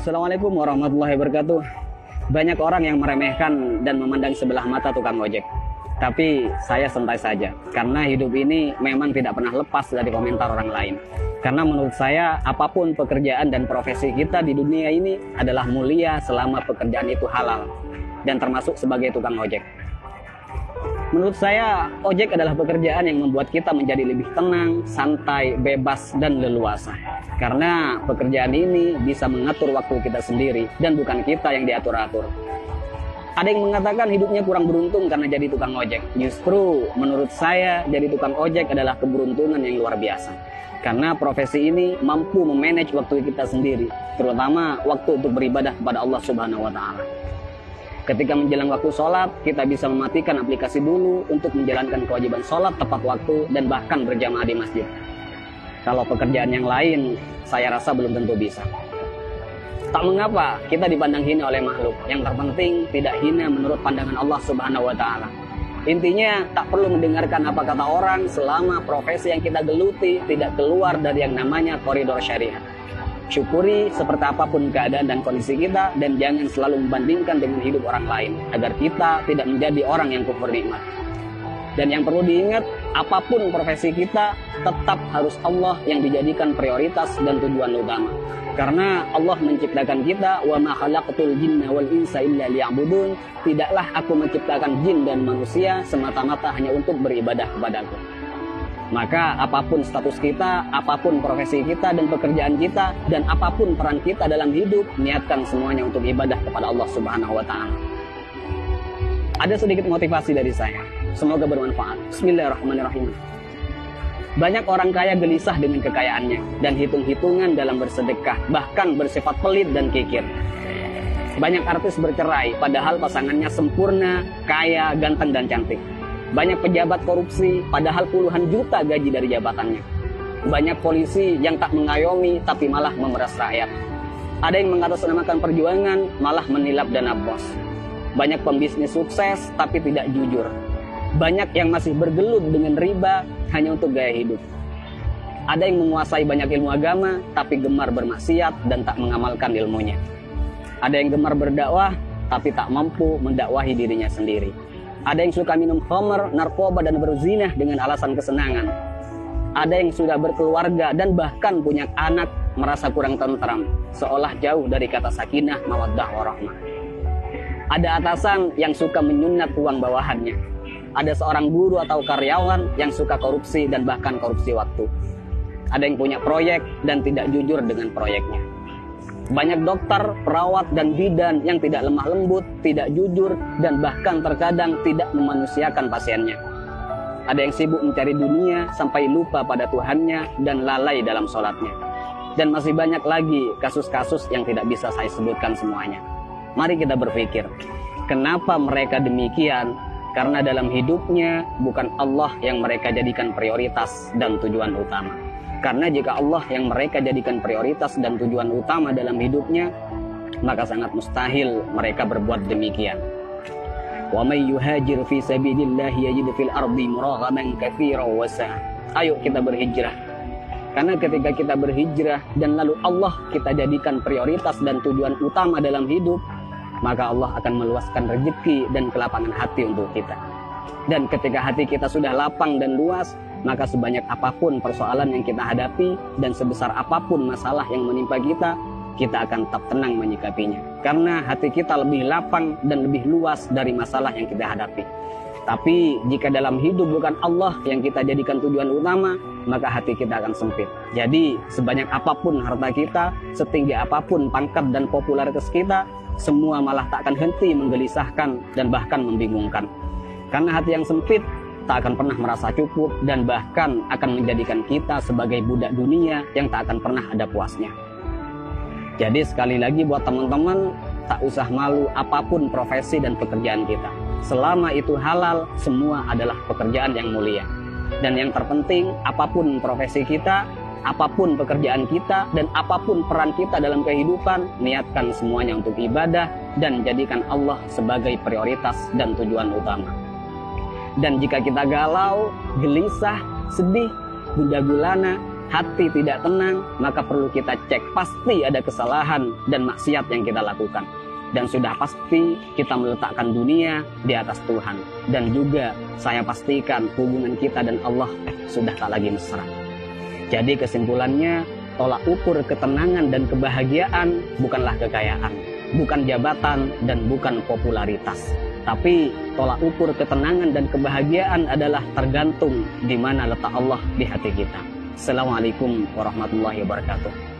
Assalamualaikum warahmatullahi wabarakatuh. Banyak orang yang meremehkan dan memandang sebelah mata tukang ojek. Tapi saya santai saja, karena hidup ini memang tidak pernah lepas dari komentar orang lain. Karena menurut saya, apapun pekerjaan dan profesi kita di dunia ini adalah mulia selama pekerjaan itu halal. Dan termasuk sebagai tukang ojek. Menurut saya, ojek adalah pekerjaan yang membuat kita menjadi lebih tenang, santai, bebas, dan leluasa. Karena pekerjaan ini bisa mengatur waktu kita sendiri dan bukan kita yang diatur-atur. Ada yang mengatakan hidupnya kurang beruntung karena jadi tukang ojek. Justru menurut saya jadi tukang ojek adalah keberuntungan yang luar biasa. Karena profesi ini mampu memanage waktu kita sendiri, terutama waktu untuk beribadah kepada Allah Subhanahu wa Ta'ala. Ketika menjelang waktu sholat, kita bisa mematikan aplikasi dulu untuk menjalankan kewajiban sholat tepat waktu dan bahkan berjamaah di masjid. Kalau pekerjaan yang lain, saya rasa belum tentu bisa. Tak mengapa kita dipandang hina oleh makhluk. Yang terpenting tidak hina menurut pandangan Allah Subhanahu wa Ta'ala. Intinya tak perlu mendengarkan apa kata orang selama profesi yang kita geluti tidak keluar dari yang namanya koridor syariat. Syukuri seperti apapun keadaan dan kondisi kita, dan jangan selalu membandingkan dengan hidup orang lain agar kita tidak menjadi orang yang kufur nikmat. Dan yang perlu diingat, apapun profesi kita tetap harus Allah yang dijadikan prioritas dan tujuan utama. Karena Allah menciptakan kita, wa ma khalaqtul jinna wal insa illa liya'budun. Tidaklah aku menciptakan jin dan manusia semata-mata hanya untuk beribadah kepadaku. Maka apapun status kita, apapun profesi kita dan pekerjaan kita, dan apapun peran kita dalam hidup, niatkan semuanya untuk ibadah kepada Allah Subhanahu wa Ta'ala. Ada sedikit motivasi dari saya, semoga bermanfaat. Bismillahirrahmanirrahim. Banyak orang kaya gelisah dengan kekayaannya dan hitung-hitungan dalam bersedekah, bahkan bersifat pelit dan kikir. Banyak artis bercerai padahal pasangannya sempurna, kaya, ganteng dan cantik. Banyak pejabat korupsi, padahal puluhan juta gaji dari jabatannya. Banyak polisi yang tak mengayomi, tapi malah memeras rakyat. Ada yang mengatasnamakan perjuangan, malah menilap dana bos. Banyak pembisnis sukses, tapi tidak jujur. Banyak yang masih bergelut dengan riba, hanya untuk gaya hidup. Ada yang menguasai banyak ilmu agama, tapi gemar bermaksiat dan tak mengamalkan ilmunya. Ada yang gemar berdakwah, tapi tak mampu mendakwahi dirinya sendiri. Ada yang suka minum khamr, narkoba, dan berzinah dengan alasan kesenangan. Ada yang sudah berkeluarga dan bahkan punya anak merasa kurang tentram, seolah jauh dari kata sakinah, mawaddah, warahmah. Ada atasan yang suka menyunat uang bawahannya. Ada seorang guru atau karyawan yang suka korupsi dan bahkan korupsi waktu. Ada yang punya proyek dan tidak jujur dengan proyeknya. Banyak dokter, perawat, dan bidan yang tidak lemah lembut, tidak jujur, dan bahkan terkadang tidak memanusiakan pasiennya. Ada yang sibuk mencari dunia sampai lupa pada Tuhannya dan lalai dalam sholatnya. Dan masih banyak lagi kasus-kasus yang tidak bisa saya sebutkan semuanya. Mari kita berpikir, kenapa mereka demikian? Karena dalam hidupnya bukan Allah yang mereka jadikan prioritas dan tujuan utama. Karena jika Allah yang mereka jadikan prioritas dan tujuan utama dalam hidupnya, maka sangat mustahil mereka berbuat demikian. Wa may yuhajir fi sabilillah yajid fil ardi muraghaman katsiran wa sa'a. Ayo kita berhijrah. Karena ketika kita berhijrah dan lalu Allah kita jadikan prioritas dan tujuan utama dalam hidup, maka Allah akan meluaskan rezeki dan kelapangan hati untuk kita. Dan ketika hati kita sudah lapang dan luas, maka sebanyak apapun persoalan yang kita hadapi dan sebesar apapun masalah yang menimpa kita, kita akan tetap tenang menyikapinya. Karena hati kita lebih lapang dan lebih luas dari masalah yang kita hadapi. Tapi jika dalam hidup bukan Allah yang kita jadikan tujuan utama, maka hati kita akan sempit. Jadi sebanyak apapun harta kita, setinggi apapun pangkat dan popularitas kita, semua malah tak akan henti menggelisahkan dan bahkan membingungkan. Karena hati yang sempit tak akan pernah merasa cukup dan bahkan akan menjadikan kita sebagai budak dunia yang tak akan pernah ada puasnya. Jadi sekali lagi buat teman-teman, tak usah malu apapun profesi dan pekerjaan kita. Selama itu halal, semua adalah pekerjaan yang mulia. Dan yang terpenting, apapun profesi kita, apapun pekerjaan kita, dan apapun peran kita dalam kehidupan, niatkan semuanya untuk ibadah dan jadikan Allah sebagai prioritas dan tujuan utama. Dan jika kita galau, gelisah, sedih, gundah gulana, hati tidak tenang, maka perlu kita cek. Pasti ada kesalahan dan maksiat yang kita lakukan. Dan sudah pasti kita meletakkan dunia di atas Tuhan. Dan juga saya pastikan hubungan kita dan Allah sudah tak lagi mesra. Jadi kesimpulannya, tolak ukur ketenangan dan kebahagiaan bukanlah kekayaan, bukan jabatan, dan bukan popularitas. Tapi tolak ukur ketenangan dan kebahagiaan adalah tergantung di mana letak Allah di hati kita. Assalamualaikum warahmatullahi wabarakatuh.